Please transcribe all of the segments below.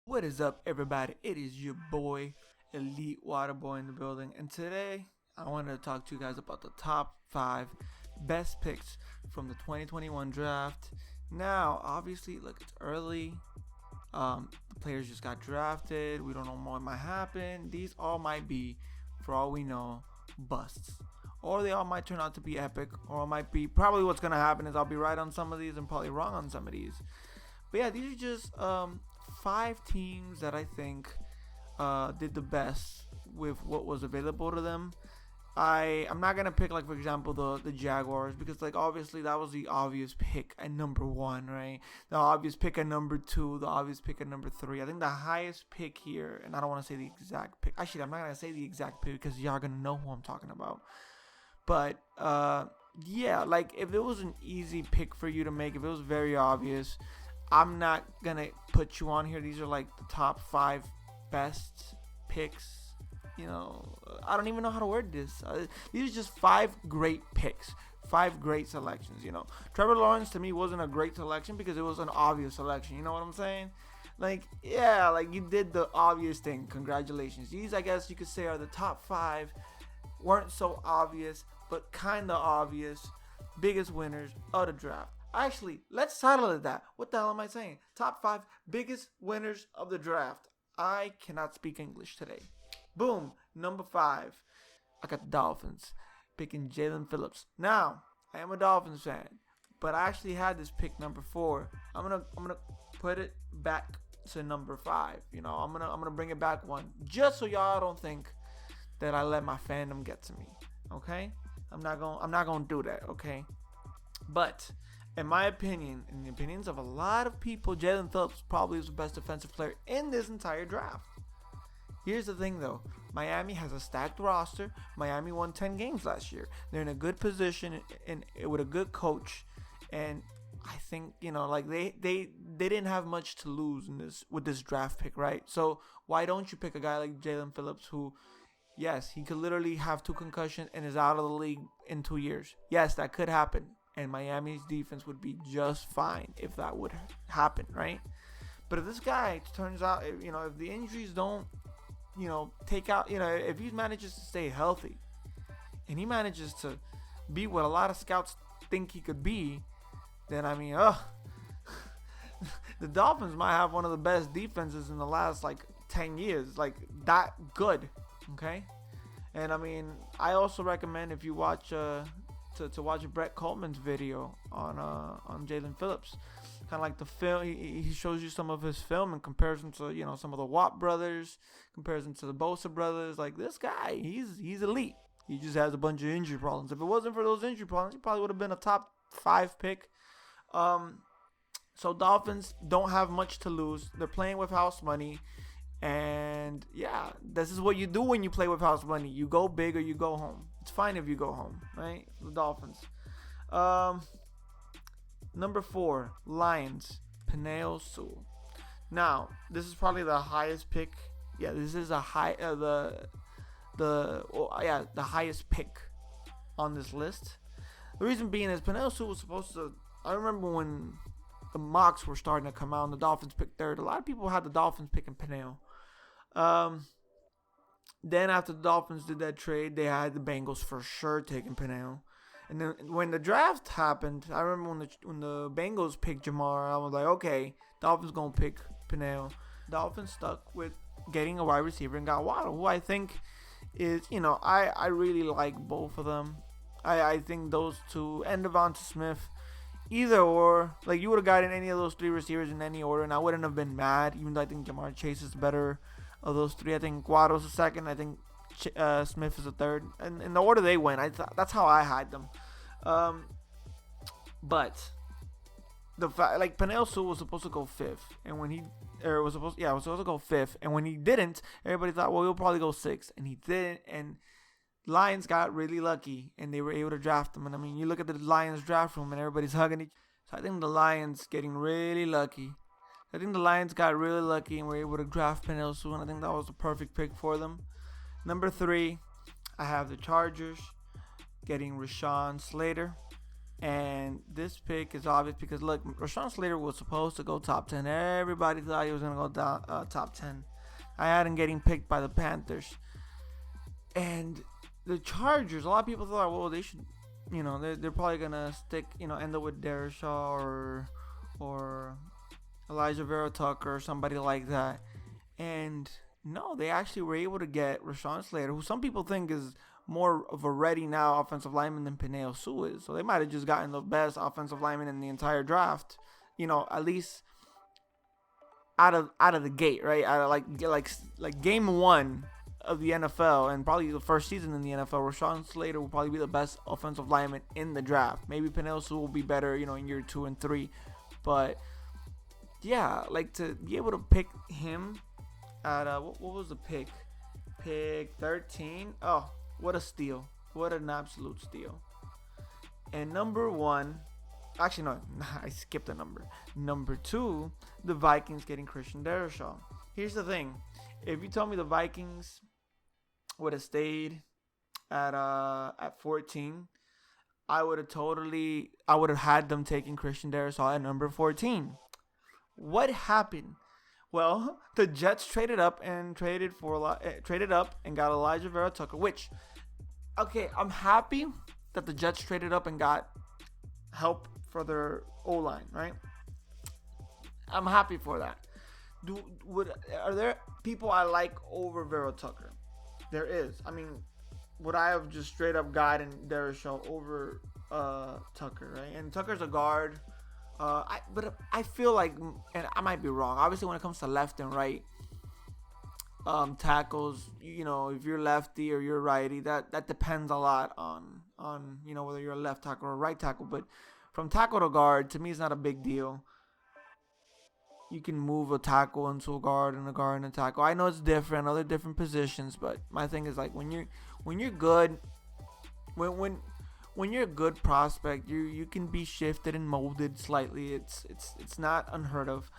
What is up, everybody? It is your boy, Elite Waterboy in the building, and today I wanted to talk to you guys about the top 5 best picks from the 2021 draft. Now, obviously, look, it's early. The players just got drafted. We don't know what might happen. These all might be, for all we know, busts. Or they all might turn out to be epic, or it might be probably what's gonna happen is I'll be right on some of these and probably wrong on some of these. But yeah, these are just 5 teams that I think did the best with what was available to them. I'm not gonna pick, like, for example, the Jaguars, because, like, obviously that was the obvious pick at number one, right? The obvious pick at number two, the obvious pick at number three. I think the highest pick here, and I don't want to say the exact pick. Actually, I'm not gonna say the exact pick because y'all gonna know who I'm talking about. But yeah, like, if it was an easy pick for you to make, if it was very obvious, I'm not gonna put you on here. These are like the top 5 best picks. I don't even know how to word this. These are just 5 great picks, 5 great selections. Trevor Lawrence to me wasn't a great selection because it was an obvious selection. You know what I'm saying? Like, yeah, like, you did the obvious thing. Congratulations. These, I guess you could say, are the top 5. Weren't so obvious, but kind of obvious. Biggest winners of the draft. Actually, let's title it that. What the hell am I saying? Top 5 biggest winners of the draft. I cannot speak English today. Boom. Number 5. I got the Dolphins picking Jalen Phillips. Now, I am a Dolphins fan, but I actually had this pick number 4. I'm gonna put it back to number 5. I'm gonna bring it back one, just so y'all don't think that I let my fandom get to me. Okay? I'm not gonna do that. Okay? But in my opinion, in the opinions of a lot of people, Jalen Phillips probably is the best defensive player in this entire draft. Here's the thing, though. Miami has a stacked roster. Miami won 10 games last year. They're in a good position and with a good coach. And I think, like, they didn't have much to lose with this draft pick, right? So why don't you pick a guy like Jalen Phillips who, yes, he could literally have 2 concussions and is out of the league in 2 years. Yes, that could happen. And Miami's defense would be just fine if that would happen, right? But if this guy turns out, if the injuries don't, take out, if he manages to stay healthy and he manages to be what a lot of scouts think he could be, then, the Dolphins might have one of the best defenses in the last, like, 10 years. Like, that good, okay? And, I also recommend, if you watch to watch Brett Coleman's video on Jalen Phillips. Kind of like the film, he shows you some of his film in comparison to some of the Watt brothers, comparison to the Bosa brothers. Like, this guy, he's elite. He just has a bunch of injury problems. If it wasn't for those injury problems, he probably would have been a top 5 pick. So Dolphins don't have much to lose. They're playing with house money. And yeah, this is what you do when you play with house money. You go big or you go home. It's fine if you go home, right? The Dolphins. Number 4, Lions, Penei Sewell. Now, this is probably the highest pick. Yeah, this is the highest pick on this list. The reason being is Penei Sewell was supposed to. I remember when the mocks were starting to come out and the Dolphins picked 3rd. A lot of people had the Dolphins picking Penei. Then after the Dolphins did that trade, they had the Bengals for sure taking Penei. And then when the draft happened, I remember when the Bengals picked Jamar, I was like, okay, Dolphins gonna pick Penei. Dolphins stuck with getting a wide receiver and got Waddle, who I think is, I really like both of them. I think those two and Devonta Smith, either or, like, you would have gotten any of those 3 receivers in any order, and I wouldn't have been mad, even though I think Jamar Chase is better of those 3. I think Waddle's the 2nd. I think Smith is the 3rd. And in the order they went, that's how I had them. But the fact, like, Penei Sewell was supposed to go 5th, and when he was supposed to go 5th, and when he didn't, everybody thought, well, he'll probably go 6th, and he didn't, and Lions got really lucky, and they were able to draft him. And you look at the Lions draft room, and everybody's hugging each. So I think the Lions getting really lucky. I think the Lions got really lucky and were able to draft Penei Sewell, and I think that was the perfect pick for them. Number 3, I have the Chargers getting Rashawn Slater. And this pick is obvious because look, Rashawn Slater was supposed to go top 10. Everybody thought he was gonna go down, top 10. I had him getting picked by the Panthers, and the Chargers. A lot of people thought, well, they should, they're probably gonna stick, end up with Derek Shaw or Elijah Vera Tucker or somebody like that. And no, they actually were able to get Rashawn Slater, who some people think is more of a ready now offensive lineman than Penei Sewell is. So they might have just gotten the best offensive lineman in the entire draft. At least out of the gate, right? Out of like game one of the NFL and probably the first season in the NFL, Rashawn Slater will probably be the best offensive lineman in the draft. Maybe Penei Sewell will be better, in year 2 and 3. But yeah, like to be able to pick him at what was the pick? Pick 13. Oh, what a steal. What an absolute steal. And number 1, actually no, I skipped a number. Number 2, the Vikings getting Christian Darrisaw. Here's the thing. If you told me the Vikings would have stayed at 14, I would have had them taking Christian Darrisaw at number 14. What happened? Well, the Jets traded up and got Elijah Vera Tucker, which, okay, I'm happy that the Jets traded up and got help for their O-line, right? I'm happy for that. Are there people I like over Vera Tucker? There is. I mean, would I have just straight up gotten Darrisaw over Tucker, right? And Tucker's a guard. But I feel like, and I might be wrong, obviously when it comes to left and right tackles, if you're lefty or you're righty, that depends a lot on whether you're a left tackle or a right tackle. But from tackle to guard, to me, it's not a big deal. You can move a tackle into a guard and a guard and a tackle. I know it's different, other different positions, but my thing is like when you're good, when you're a good prospect, you can be shifted and molded slightly. It's not unheard of.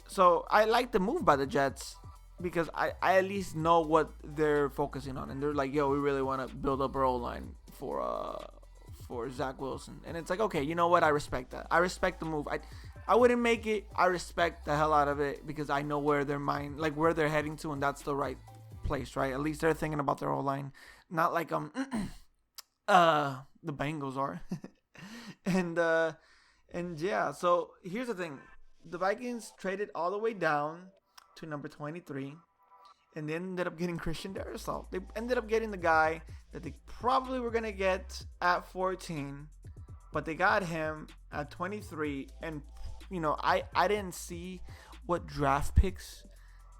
So I like the move by the Jets because I at least know what they're focusing on, and they're like, yo, we really want to build up our O-line for Zach Wilson, and it's like, okay, you know what? I respect that. I respect the move. I wouldn't make it. I respect the hell out of it because I know where where they're heading to, and that's the right place, right? At least they're thinking about their O-line, not like the Bengals are. and yeah, so here's the thing. The Vikings traded all the way down to number 23 and they ended up getting Christian Darrisaw. They ended up getting the guy that they probably were going to get at 14, but they got him at 23. And I didn't see what draft picks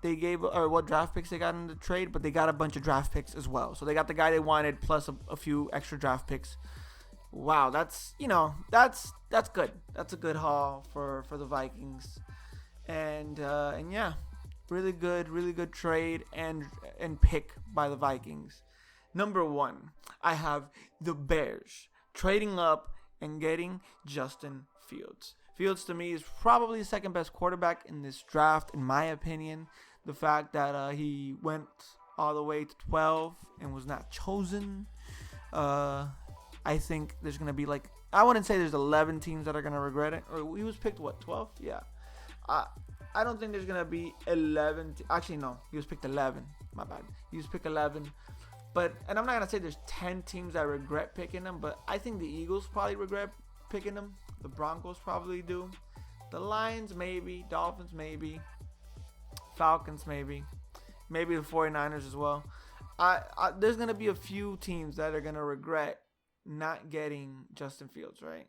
they gave or what draft picks they got in the trade, but they got a bunch of draft picks as well. So they got the guy they wanted plus a few extra draft picks. Wow, that's good. That's a good haul for the Vikings. And yeah, really good trade and pick by the Vikings. Number 1, I have the Bears trading up and getting Justin Fields. Fields to me is probably the second best quarterback in this draft, in my opinion. The fact that he went all the way to 12 and was not chosen. I think there's going to be I wouldn't say there's 11 teams that are going to regret it. Or he was picked, 12? Yeah. I don't think there's going to be 11. Actually, no. He was picked 11. My bad. He was picked 11. And I'm not going to say there's 10 teams that regret picking him, but I think the Eagles probably regret picking him. The Broncos probably do. The Lions, maybe. Dolphins, maybe. Falcons, maybe. Maybe the 49ers as well. There's going to be a few teams that are going to regret not getting Justin Fields, right?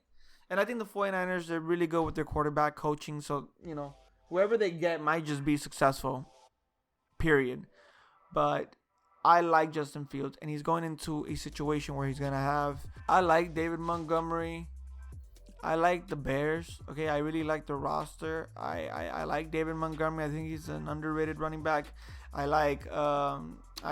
And I think the 49ers, they're really good with their quarterback coaching. So, whoever they get might just be successful, period. But I like Justin Fields, and he's going into a situation where he's going to have... I like David Montgomery. I like the Bears. Okay, I really like the roster. I like David Montgomery. I think he's an underrated running back. I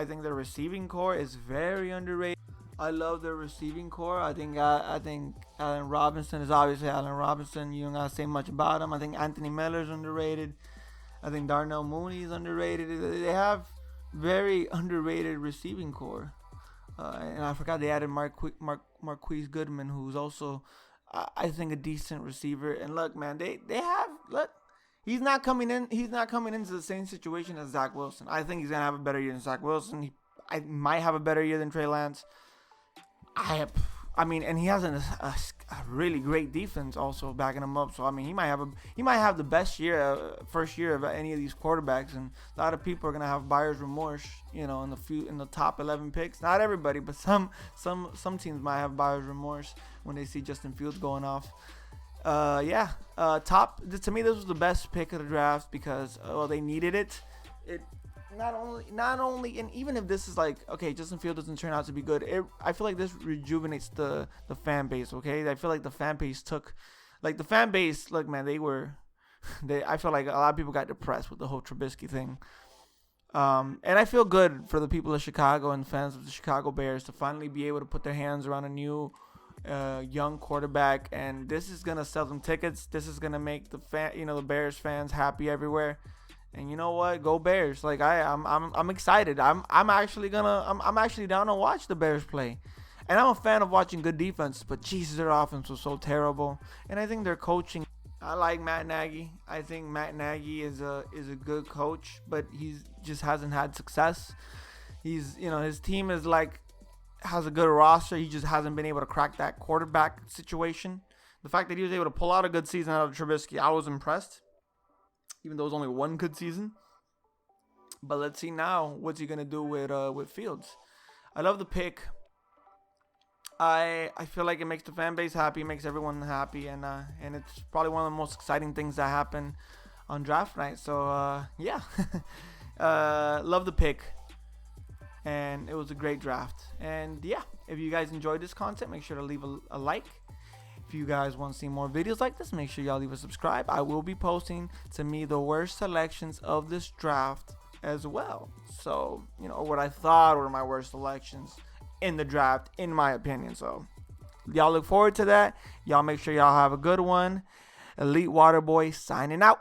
think the receiving core is very underrated. I love the receiving core. I think Allen Robinson is obviously Allen Robinson. You don't gotta say much about him. I think Anthony Miller is underrated. I think Darnell Mooney is underrated. They have very underrated receiving core. And I forgot they added Marquise Goodman, who's also, I think, a decent receiver. And look, man, they have look. He's not coming in. He's not coming into the same situation as Zach Wilson. I think he's gonna have a better year than Zach Wilson. I might have a better year than Trey Lance. I mean, and he has a really great defense also backing him up. So I mean, he might have the best year, first year of any of these quarterbacks. And a lot of people are gonna have buyer's remorse, in the top 11 picks. Not everybody, but some teams might have buyer's remorse when they see Justin Fields going off. To me, this was the best pick of the draft because they needed it. It not only, and even if this is like, okay, Justin Fields doesn't turn out to be good, I feel like this rejuvenates the fan base. Okay, I feel like the fan base look, man, I feel like a lot of people got depressed with the whole Trubisky thing. And I feel good for the people of Chicago and fans of the Chicago Bears to finally be able to put their hands around a new young quarterback, and this is gonna sell them tickets. This is gonna make the Bears fans happy everywhere. And you know what? Go Bears! Like I'm excited. I'm actually down to watch the Bears play. And I'm a fan of watching good defense, but Jesus, their offense was so terrible. And I think their coaching. I like Matt Nagy. I think Matt Nagy is a good coach, but he's just hasn't had success. His team has a good roster. He just hasn't been able to crack that quarterback situation. The fact that he was able to pull out a good season out of Trubisky, I was impressed. Even though it was only one good season. But let's see now what's he gonna do with Fields. I love the pick. I feel like it makes the fan base happy, makes everyone happy, and it's probably one of the most exciting things that happen on draft night. So yeah, love the pick, and it was a great draft. And yeah, if you guys enjoyed this content, make sure to leave a like. If you guys want to see more videos like this, make sure y'all leave a subscribe. I will be posting, to me, the worst selections of this draft as well. So, what I thought were my worst selections in the draft, in my opinion. So, y'all look forward to that. Y'all make sure y'all have a good one. Elite Waterboy signing out.